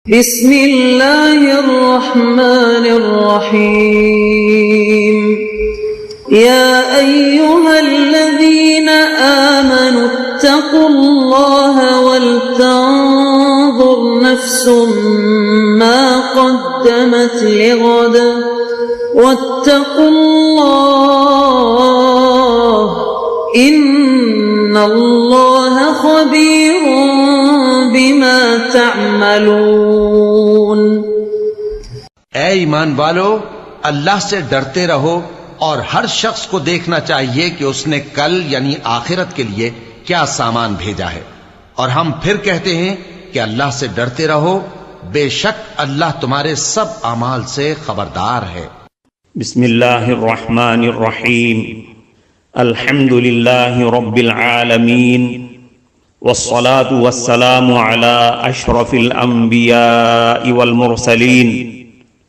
بسم اللہ الرحمن الرحیم یا ایہا الذین آمنوا اتقوا اللہ ولتنظر نفس ما قدمت لغد واتقوا اللہ ان اللہ خبیر بما تعملون۔ اے ایمان والو، اللہ سے ڈرتے رہو اور ہر شخص کو دیکھنا چاہیے کہ اس نے کل یعنی آخرت کے لیے کیا سامان بھیجا ہے، اور ہم پھر کہتے ہیں کہ اللہ سے ڈرتے رہو، بے شک اللہ تمہارے سب اعمال سے خبردار ہے۔ بسم اللہ الرحمن الرحیم، الحمد للہ رب العالمین، والصلاة والسلام على اشرف الانبیاء والمرسلین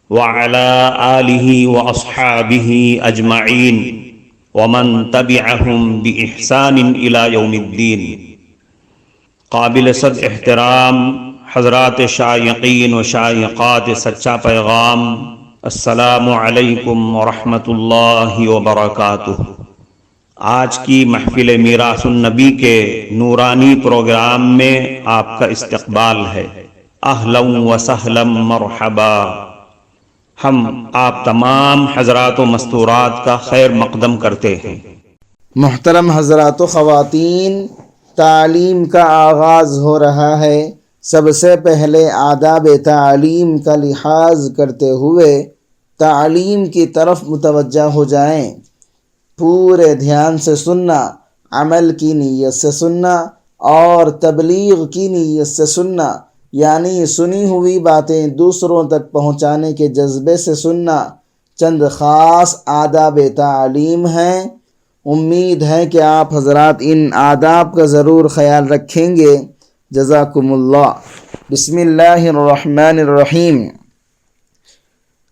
وعلى آلہ واصحابہ اجمعین ومن تبعہم بإحسان الى یوم الدین۔ قابل صد احترام حضرات شائقین و شائقات سچا پیغام، السلام علیکم ورحمۃ اللہ وبرکاتہ۔ آج کی محفل میراث النبی کے نورانی پروگرام میں آپ کا استقبال ہے۔ اہلا و سہلا مرحبا۔ ہم آپ تمام حضرات و مستورات کا خیر مقدم کرتے ہیں۔ محترم حضرات و خواتین، تعلیم کا آغاز ہو رہا ہے۔ سب سے پہلے آداب تعلیم کا لحاظ کرتے ہوئے تعلیم کی طرف متوجہ ہو جائیں۔ پورے دھیان سے سننا، عمل کی نیت سے سننا اور تبلیغ کی نیت سے سننا، یعنی سنی ہوئی باتیں دوسروں تک پہنچانے کے جذبے سے سننا چند خاص آداب تعلیم ہیں۔ امید ہے کہ آپ حضرات ان آداب کا ضرور خیال رکھیں گے۔ جزاکم اللہ۔ بسم اللہ الرحمن الرحیم۔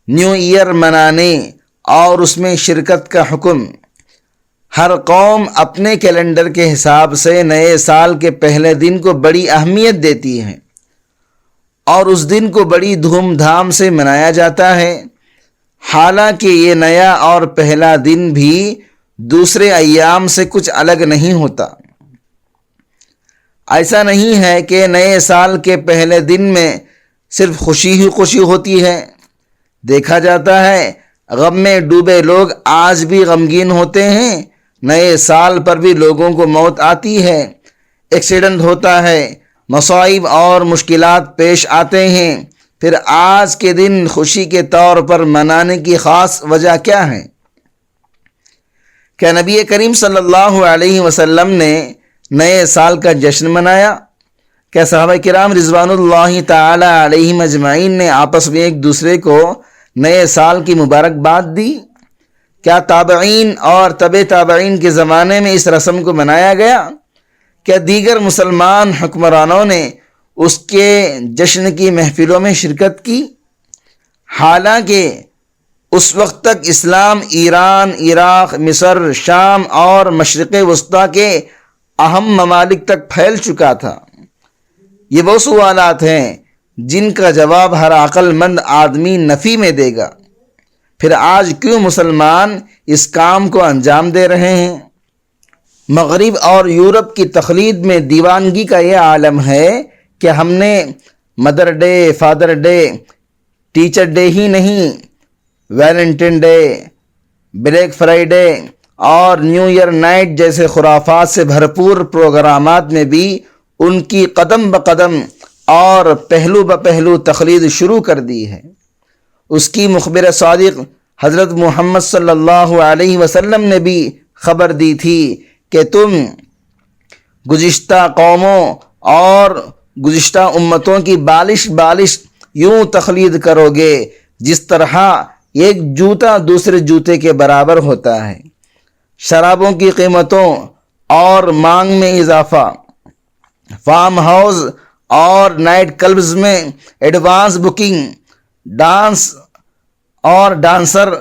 نیو ایئر منانے اور اس میں شرکت کا حکم۔ ہر قوم اپنے کیلنڈر کے حساب سے نئے سال کے پہلے دن کو بڑی اہمیت دیتی ہے اور اس دن کو بڑی دھوم دھام سے منایا جاتا ہے۔ حالانکہ یہ نیا اور پہلا دن بھی دوسرے ایام سے کچھ الگ نہیں ہوتا۔ ایسا نہیں ہے کہ نئے سال کے پہلے دن میں صرف خوشی ہی خوشی ہوتی ہے۔ دیکھا جاتا ہے غم میں ڈوبے لوگ آج بھی غمگین ہوتے ہیں۔ نئے سال پر بھی لوگوں کو موت آتی ہے، ایکسیڈنٹ ہوتا ہے، مصائب اور مشکلات پیش آتے ہیں۔ پھر آج کے دن خوشی کے طور پر منانے کی خاص وجہ کیا ہے؟ کیا نبی کریم صلی اللہ علیہ وسلم نے نئے سال کا جشن منایا؟ کیا صحابہ کرام رضوان اللہ تعالی علیہم اجمعین نے آپس میں ایک دوسرے کو نئے سال کی مبارکباد دی؟ کیا تابعین اور تبع تابعین کے زمانے میں اس رسم کو منایا گیا؟ کیا دیگر مسلمان حکمرانوں نے اس کے جشن کی محفلوں میں شرکت کی؟ حالانکہ اس وقت تک اسلام ایران، عراق، مصر، شام اور مشرق وسطیٰ کے اہم ممالک تک پھیل چکا تھا۔ یہ وہ سوالات ہیں جن کا جواب ہر عقل مند آدمی نفی میں دے گا۔ پھر آج کیوں مسلمان اس کام کو انجام دے رہے ہیں؟ مغرب اور یورپ کی تقلید میں دیوانگی کا یہ عالم ہے کہ ہم نے mother day, father day, teacher day ہی نہیں، ویلنٹائن ڈے، بلیک فرائیڈے اور نیو ایئر نائٹ جیسے خرافات سے بھرپور پروگرامات میں بھی ان کی قدم بقدم اور پہلو بپہلو تقلید شروع کر دی ہے۔ اس کی مخبر صادق حضرت محمد صلی اللہ علیہ وسلم نے بھی خبر دی تھی کہ تم گزشتہ قوموں اور گزشتہ امتوں کی بالش یوں تقلید کرو گے جس طرح ایک جوتا دوسرے جوتے کے برابر ہوتا ہے۔ شرابوں کی قیمتوں اور مانگ میں اضافہ، فارم ہاؤس اور نائٹ کلبز میں ایڈوانس بکنگ، ڈانس اور ڈانسر،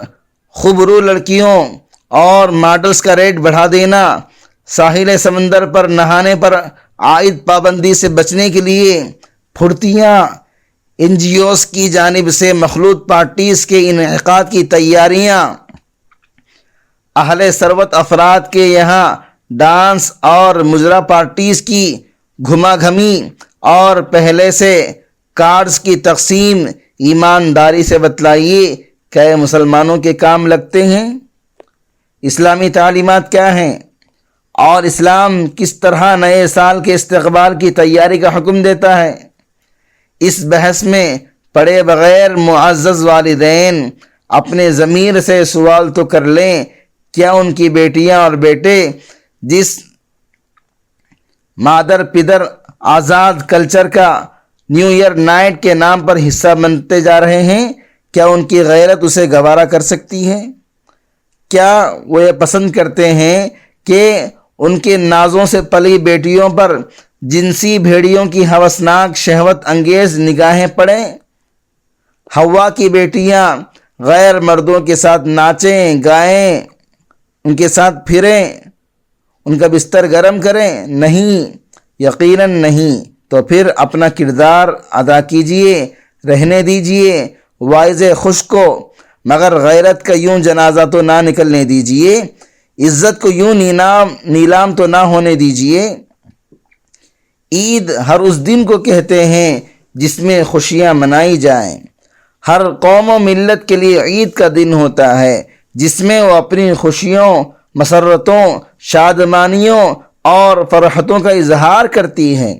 خوبرو لڑکیوں اور ماڈلز کا ریٹ بڑھا دینا، ساحل سمندر پر نہانے پر عائد پابندی سے بچنے کے لیے پھرتیاں، NGOs کی جانب سے مخلوط پارٹیز کے انعقاد کی تیاریاں، اہل ثروت افراد کے یہاں ڈانس اور مجرا پارٹیز کی گھما گھمی اور پہلے سے کارڈز کی تقسیم، ایمانداری سے بتلائیے کیا یہ مسلمانوں کے کام لگتے ہیں؟ اسلامی تعلیمات کیا ہیں اور اسلام کس طرح نئے سال کے استقبال کی تیاری کا حکم دیتا ہے؟ اس بحث میں پڑے بغیر معزز والدین اپنے ضمیر سے سوال تو کر لیں، کیا ان کی بیٹیاں اور بیٹے جس مادر پدر آزاد کلچر کا نیو ایئر نائٹ کے نام پر حصہ بنتے جا رہے ہیں، کیا ان کی غیرت اسے گوارا کر سکتی ہے؟ کیا وہ یہ پسند کرتے ہیں کہ ان کے نازوں سے پلی بیٹیوں پر جنسی بھیڑیوں کی ہوسناک شہوت انگیز نگاہیں پڑیں؟ ہوا کی بیٹیاں غیر مردوں کے ساتھ ناچیں گائیں، ان کے ساتھ پھریں، ان کا بستر گرم کریں؟ نہیں، یقیناً نہیں۔ تو پھر اپنا کردار ادا کیجئے، رہنے دیجئے واعظ خوش کو، مگر غیرت کا یوں جنازہ تو نہ نکلنے دیجئے، عزت کو یوں نیلام تو نہ ہونے دیجئے۔ عید ہر اس دن کو کہتے ہیں جس میں خوشیاں منائی جائیں۔ ہر قوم و ملت کے لیے عید کا دن ہوتا ہے جس میں وہ اپنی خوشیوں، مسرتوں، شادمانیوں اور فرحتوں کا اظہار کرتی ہے۔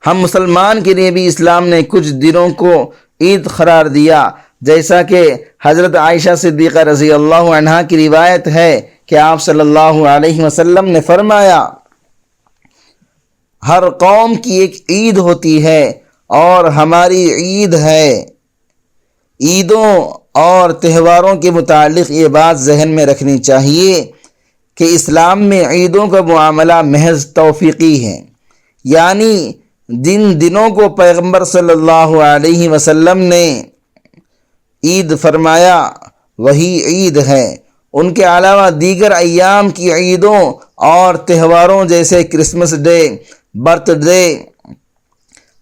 ہم مسلمان کے لیے بھی اسلام نے کچھ دنوں کو عید قرار دیا، جیسا کہ حضرت عائشہ صدیقہ رضی اللہ عنہا کی روایت ہے کہ آپ صلی اللہ علیہ وسلم نے فرمایا، ہر قوم کی ایک عید ہوتی ہے اور ہماری عید ہے۔ عیدوں اور تہواروں کے متعلق یہ بات ذہن میں رکھنی چاہیے کہ اسلام میں عیدوں کا معاملہ محض توفیقی ہے، یعنی جن دنوں کو پیغمبر صلی اللہ علیہ وسلم نے عید فرمایا وہی عید ہے۔ ان کے علاوہ دیگر ایام کی عیدوں اور تہواروں جیسے کرسمس ڈے، برتھ ڈے،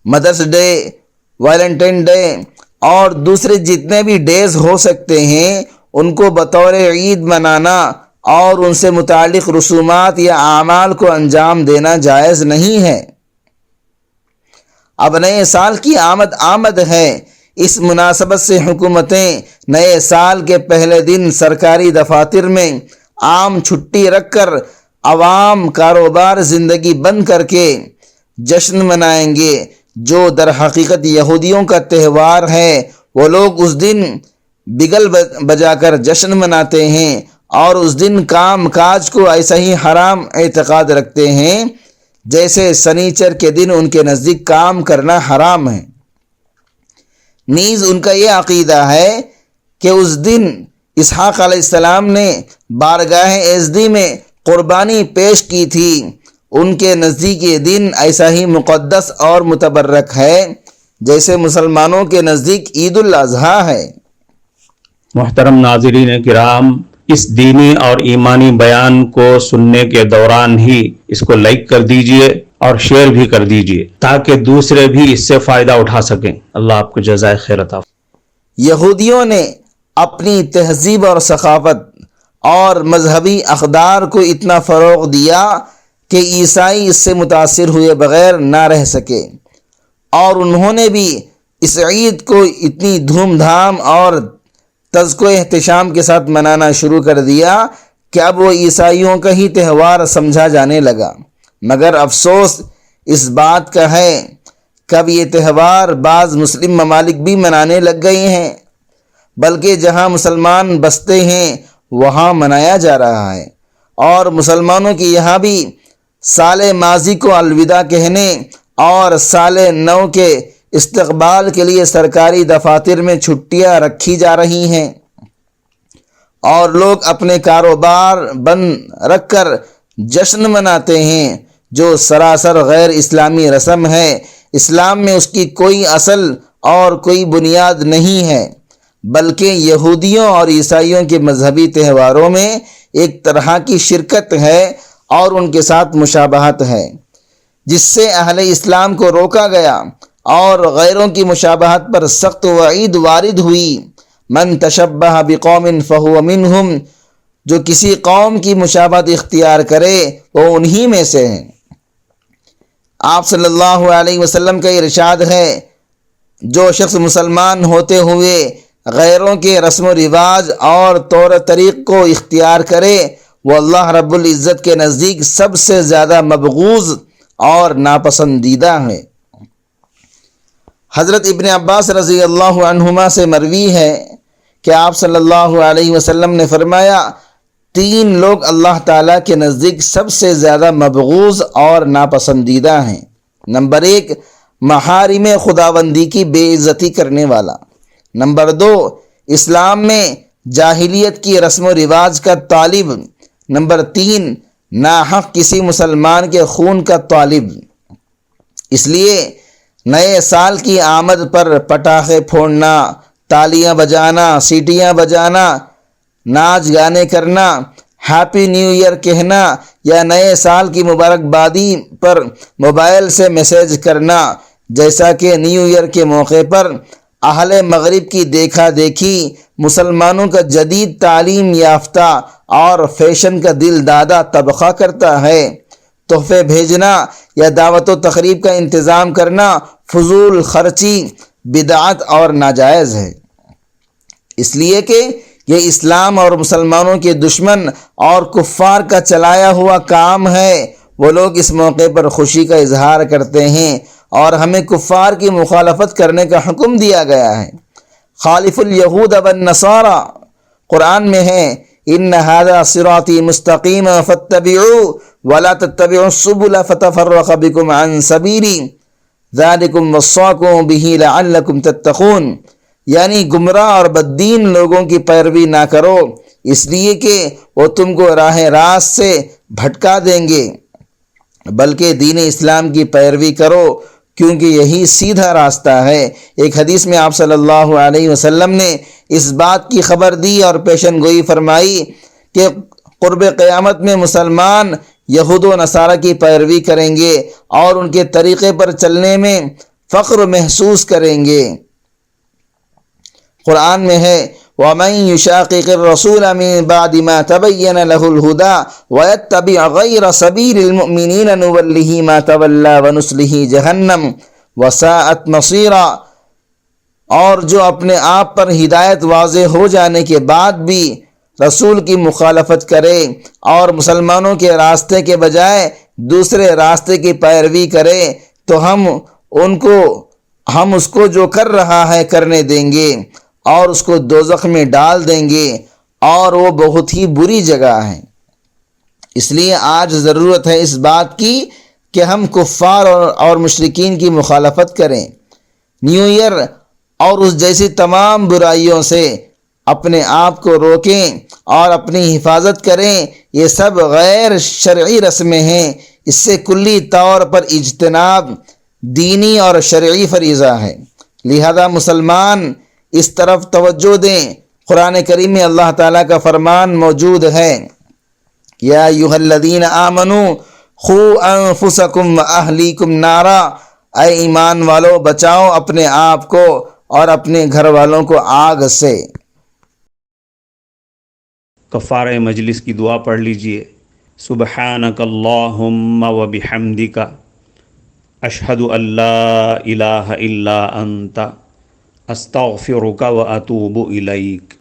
مدرس ڈے، ویلنٹائن ڈے اور دوسرے جتنے بھی ڈیز ہو سکتے ہیں ان کو بطور عید منانا اور ان سے متعلق رسومات یا اعمال کو انجام دینا جائز نہیں ہے۔ اب نئے سال کی آمد ہے، اس مناسبت سے حکومتیں نئے سال کے پہلے دن سرکاری دفاتر میں عام چھٹی رکھ کر عوام کاروبار زندگی بند کر کے جشن منائیں گے، جو در حقیقت یہودیوں کا تہوار ہے۔ وہ لوگ اس دن بگل بجا کر جشن مناتے ہیں اور اس دن کام کاج کو ایسا ہی حرام اعتقاد رکھتے ہیں جیسے سنیچر کے دن ان کے نزدیک کام کرنا حرام ہے۔ نیز ان کا یہ عقیدہ ہے کہ اس دن اسحاق علیہ السلام نے بارگاہ ازدی میں قربانی پیش کی تھی۔ ان کے نزدیک یہ دن ایسا ہی مقدس اور متبرک ہے جیسے مسلمانوں کے نزدیک عید الاضحیٰ ہے۔ محترم ناظرین کرام، اس دینی اور ایمانی بیان کو سننے کے دوران ہی اس کو لائک کر دیجئے اور شیئر بھی کر دیجئے تاکہ دوسرے بھی اس سے فائدہ اٹھا سکیں۔ اللہ آپ کو جزائے خیر عطا۔ یہودیوں نے اپنی تہذیب اور ثقافت اور مذہبی اقدار کو اتنا فروغ دیا کہ عیسائی اس سے متاثر ہوئے بغیر نہ رہ سکے، اور انہوں نے بھی اس عید کو اتنی دھوم دھام اور تزک و احتشام کے ساتھ منانا شروع کر دیا کہ اب وہ عیسائیوں کا ہی تہوار سمجھا جانے لگا۔ مگر افسوس اس بات کا ہے کہ اب یہ تہوار بعض مسلم ممالک بھی منانے لگ گئے ہیں، بلکہ جہاں مسلمان بستے ہیں وہاں منایا جا رہا ہے، اور مسلمانوں کی یہاں بھی سال ماضی کو الوداع کہنے اور سال نو کے استقبال کے لیے سرکاری دفاتر میں چھٹیاں رکھی جا رہی ہیں، اور لوگ اپنے کاروبار بند رکھ کر جشن مناتے ہیں، جو سراسر غیر اسلامی رسم ہے۔ اسلام میں اس کی کوئی اصل اور کوئی بنیاد نہیں ہے، بلکہ یہودیوں اور عیسائیوں کے مذہبی تہواروں میں ایک طرح کی شرکت ہے اور ان کے ساتھ مشابہت ہے، جس سے اہل اسلام کو روکا گیا اور غیروں کی مشابہت پر سخت وعید وارد ہوئی۔ من تشبہ بقوم فہو منہم، جو کسی قوم کی مشابہت اختیار کرے وہ انہی میں سے ہیں۔ آپ صلی اللہ علیہ وسلم کا ارشاد ہے، جو شخص مسلمان ہوتے ہوئے غیروں کے رسم و رواج اور طور طریق کو اختیار کرے وہ اللہ رب العزت کے نزدیک سب سے زیادہ مبغوض اور ناپسندیدہ ہے۔ حضرت ابن عباس رضی اللہ عنہما سے مروی ہے کہ آپ صلی اللہ علیہ وسلم نے فرمایا، 3 لوگ اللہ تعالیٰ کے نزدیک سب سے زیادہ مبغوض اور ناپسندیدہ ہیں۔ نمبر 1، محارم خداوندی کی بے عزتی کرنے والا۔ نمبر 2، اسلام میں جاہلیت کی رسم و رواج کا طالب۔ نمبر 3، ناحق کسی مسلمان کے خون کا طالب۔ اس لیے نئے سال کی آمد پر پٹاخے پھوڑنا، تالیاں بجانا، سیٹیاں بجانا، ناچ گانے کرنا، ہیپی نیو ایئر کہنا یا نئے سال کی مبارکبادی پر موبائل سے میسیج کرنا، جیسا کہ نیو ایئر کے موقع پر اہل مغرب کی دیکھا دیکھی مسلمانوں کا جدید تعلیم یافتہ اور فیشن کا دل دادا طبقہ کرتا ہے۔ تحفے بھیجنا یا دعوت و تقریب کا انتظام کرنا فضول خرچی، بدعت اور ناجائز ہے، اس لیے کہ یہ اسلام اور مسلمانوں کے دشمن اور کفار کا چلایا ہوا کام ہے۔ وہ لوگ اس موقع پر خوشی کا اظہار کرتے ہیں اور ہمیں کفار کی مخالفت کرنے کا حکم دیا گیا ہے۔ خالف الیہود والنصارى، قرآن میں ہے، ان ھذا صراطی مستقیم فاتبعوہ ولا تتبعوا السبل فتفرق بکم عن سبیلی ذالکم وصاکم بہ لعلکم تتقون، یعنی گمراہ اور بددین لوگوں کی پیروی نہ کرو اس لیے کہ وہ تم کو راہ راست سے بھٹکا دیں گے، بلکہ دین اسلام کی پیروی کرو کیونکہ یہی سیدھا راستہ ہے۔ ایک حدیث میں آپ صلی اللہ علیہ وسلم نے اس بات کی خبر دی اور پیشن گوئی فرمائی کہ قرب قیامت میں مسلمان یہود و نصارہ کی پیروی کریں گے اور ان کے طریقے پر چلنے میں فخر محسوس کریں گے۔ قرآن میں ہے، وَمَن يُشَاقِقِ الرَّسُولَ مِن بَعْدِ مَا تَبَيَّنَ لَهُ الْهُدَىٰ وَيَتَّبِعْ غَيْرَ سَبِيلِ الْمُؤْمِنِينَ نُوَلِّهِ مَا تَوَلَّىٰ وَنُصْلِهِ جَهَنَّمَ وَسَاءَتْ مَصِيرًا، اور جو اپنے آپ پر ہدایت واضح ہو جانے کے بعد بھی رسول کی مخالفت کرے اور مسلمانوں کے راستے کے بجائے دوسرے راستے کی پیروی کرے تو ہم اس کو جو کر رہا ہے کرنے دیں گے اور اس کو دوزخ میں ڈال دیں گے اور وہ بہت ہی بری جگہ ہے۔ اس لیے آج ضرورت ہے اس بات کی کہ ہم کفار اور مشرکین کی مخالفت کریں، نیو ایئر اور اس جیسی تمام برائیوں سے اپنے آپ کو روکیں اور اپنی حفاظت کریں۔ یہ سب غیر شرعی رسمیں ہیں، اس سے کلی طور پر اجتناب دینی اور شرعی فریضہ ہے، لہذا مسلمان اس طرف توجہ دیں۔ قرآن کریم میں اللہ تعالیٰ کا فرمان موجود ہے، یا ایھا الذین آمنوا قوا انفسکم واہلیکم نارا، اے ایمان والو بچاؤ اپنے آپ کو اور اپنے گھر والوں کو آگ سے۔ کفارہ مجلس کی دعا پڑھ لیجئے۔ سبحانک اللہم وبحمدک، اشہد ان لا الہ الا انت، استغفرک واتوب الیک۔